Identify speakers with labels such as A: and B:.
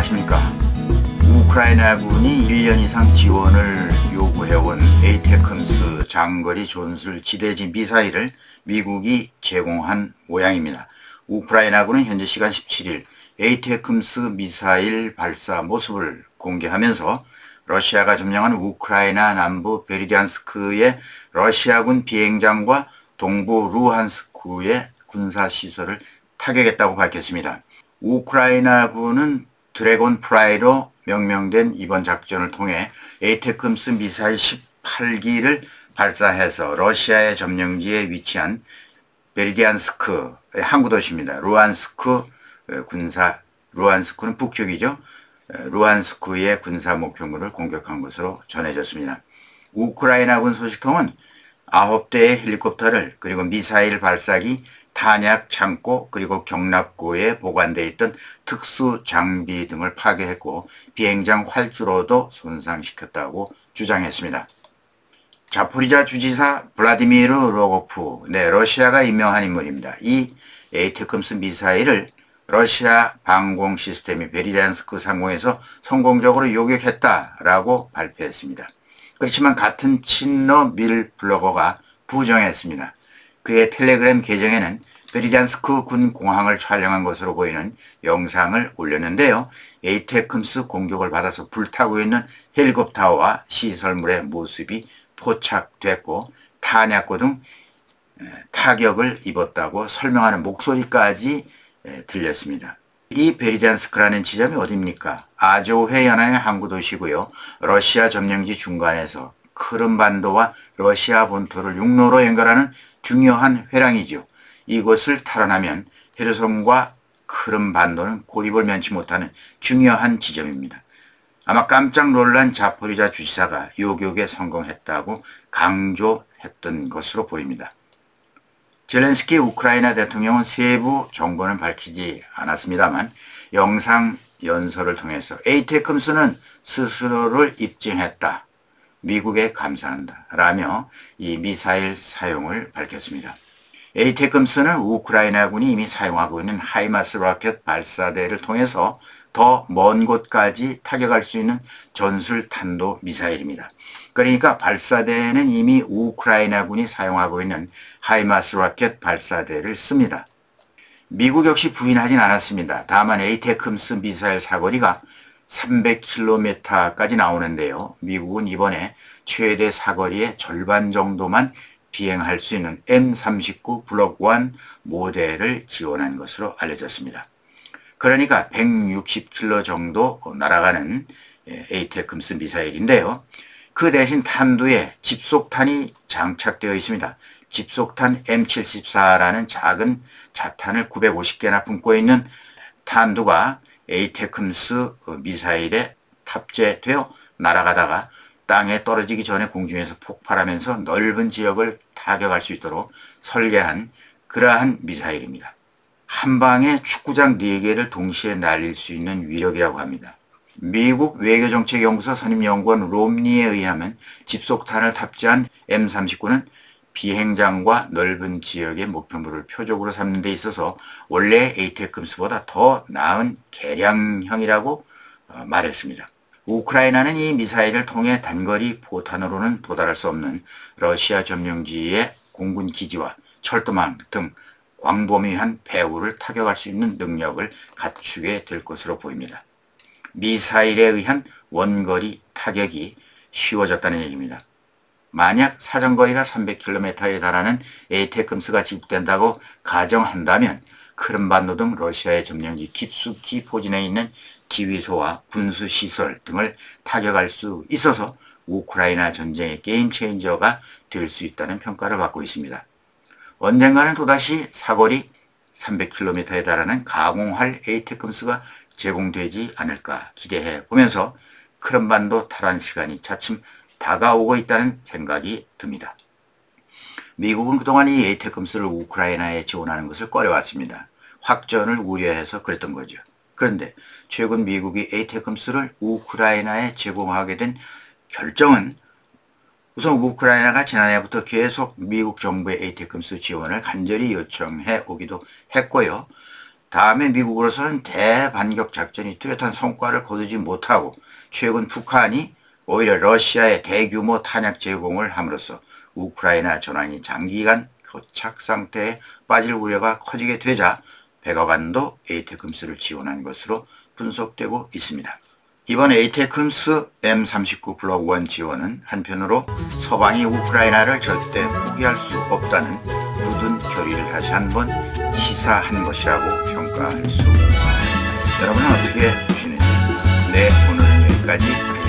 A: 안녕하십니까. 우크라이나군이 1년 이상 지원을 요구해온 에이테크므스 장거리 전술 지대지 미사일을 미국이 제공한 모양입니다. 우크라이나군은 현지 시간 17일 에이테크므스 미사일 발사 모습을 공개하면서 러시아가 점령한 우크라이나 남부 베르디안스크의 러시아군 비행장과 동부 루한스크의 군사시설을 타격했다고 밝혔습니다. 우크라이나군은 드래곤 프라이로 명명된 이번 작전을 통해 에이테크므스 미사일 18기를 발사해서 러시아의 점령지에 위치한 베르디안스크의 항구 도시입니다. 루한스크는 북쪽이죠. 루한스크의 군사 목표물을 공격한 것으로 전해졌습니다. 우크라이나군 소식통은 9대의 헬리콥터를 그리고 미사일 발사기, 탄약 창고 그리고 경납고에 보관되어 있던 특수 장비 등을 파괴했고 비행장 활주로도 손상시켰다고 주장했습니다. 자포리자 주지사 블라디미르 로고프, 러시아가 임명한 인물입니다. 이 에이테크므스 미사일을 러시아 방공 시스템이 베르디안스크 상공에서 성공적으로 요격했다라고 발표했습니다. 그렇지만 같은 친러 밀 블로거가 부정했습니다. 그의 텔레그램 계정에는 베르디안스크 군 공항을 촬영한 것으로 보이는 영상을 올렸는데요. 에이테크므스 공격을 받아서 불타고 있는 헬리콥터와 시설물의 모습이 포착됐고 탄약고 등 타격을 입었다고 설명하는 목소리까지 들렸습니다. 이 베르디안스크라는 지점이 어디입니까? 아조회 연안의 항구 도시고요. 러시아 점령지 중간에서 크림반도와 러시아 본토를 육로로 연결하는 중요한 회랑이죠. 이곳을 탈환하면 헤르손과 크림반도는 고립을 면치 못하는 중요한 지점입니다. 아마 깜짝 놀란 자포리자 주지사가 요격에 성공했다고 강조했던 것으로 보입니다. 젤렌스키 우크라이나 대통령은 세부 정보는 밝히지 않았습니다만 영상 연설을 통해서 에이테크므스는 스스로를 입증했다. 미국에 감사한다. 라며 이 미사일 사용을 밝혔습니다. 에이테크므스는 우크라이나군이 이미 사용하고 있는 하이마스 로켓 발사대를 통해서 더 먼 곳까지 타격할 수 있는 전술 탄도 미사일입니다. 그러니까 발사대는 이미 우크라이나군이 사용하고 있는 하이마스 로켓 발사대를 씁니다. 미국 역시 부인하진 않았습니다. 다만 에이테크므스 미사일 사거리가 300km까지 나오는데요. 미국은 이번에 최대 사거리의 절반 정도만 비행할 수 있는 M39 블록 1 모델을 지원한 것으로 알려졌습니다. 그러니까 160km 정도 날아가는 에이테크므스 미사일인데요. 그 대신 탄두에 집속탄이 장착되어 있습니다. 집속탄 M74라는 작은 자탄을 950개나 품고 있는 탄두가 에이테크므스 미사일에 탑재되어 날아가다가 땅에 떨어지기 전에 공중에서 폭발하면서 넓은 지역을 타격할 수 있도록 설계한 그러한 미사일입니다. 한 방에 축구장 4개를 동시에 날릴 수 있는 위력이라고 합니다. 미국 외교정책연구소 선임연구원 롬니에 의하면 집속탄을 탑재한 M39는 비행장과 넓은 지역의 목표물을 표적으로 삼는 데 있어서 원래 에이테크므스보다 더 나은 개량형이라고 말했습니다. 우크라이나는 이 미사일을 통해 단거리 포탄으로는 도달할 수 없는 러시아 점령지의 공군 기지와 철도망 등 광범위한 배후를 타격할 수 있는 능력을 갖추게 될 것으로 보입니다. 미사일에 의한 원거리 타격이 쉬워졌다는 얘기입니다. 만약 사정거리가 300km에 달하는 에이테크므스가 지급된다고 가정한다면 크림반도 등 러시아의 점령지 깊숙이 포진해 있는 지휘소와 군수시설 등을 타격할 수 있어서 우크라이나 전쟁의 게임 체인저가 될 수 있다는 평가를 받고 있습니다. 언젠가는 또다시 사거리 300km에 달하는 가공할 에이테크므스가 제공되지 않을까 기대해 보면서 크림반도 탈환 시간이 차츰 다가오고 있다는 생각이 듭니다. 미국은 그동안 이 에이테크므스를 우크라이나에 지원하는 것을 꺼려왔습니다. 확전을 우려해서 그랬던 거죠. 그런데 최근 미국이 에이테크므스를 우크라이나에 제공하게 된 결정은 우선 우크라이나가 지난해부터 계속 미국 정부의 에이테크므스 지원을 간절히 요청해 오기도 했고요. 다음에 미국으로서는 대반격 작전이 뚜렷한 성과를 거두지 못하고 최근 북한이 오히려 러시아의 대규모 탄약 제공을 함으로써 우크라이나 전황이 장기간 교착 상태에 빠질 우려가 커지게 되자 백악관도 에이테크임스를 지원한 것으로 분석되고 있습니다. 이번 에이테크임스 M39 블록 1 지원은 한편으로 서방이 우크라이나를 절대 포기할 수 없다는 굳은 결의를 다시 한번 시사한 것이라고 평가할 수 있습니다. 여러분은 어떻게 보시는지? 네, 오늘은 여기까지.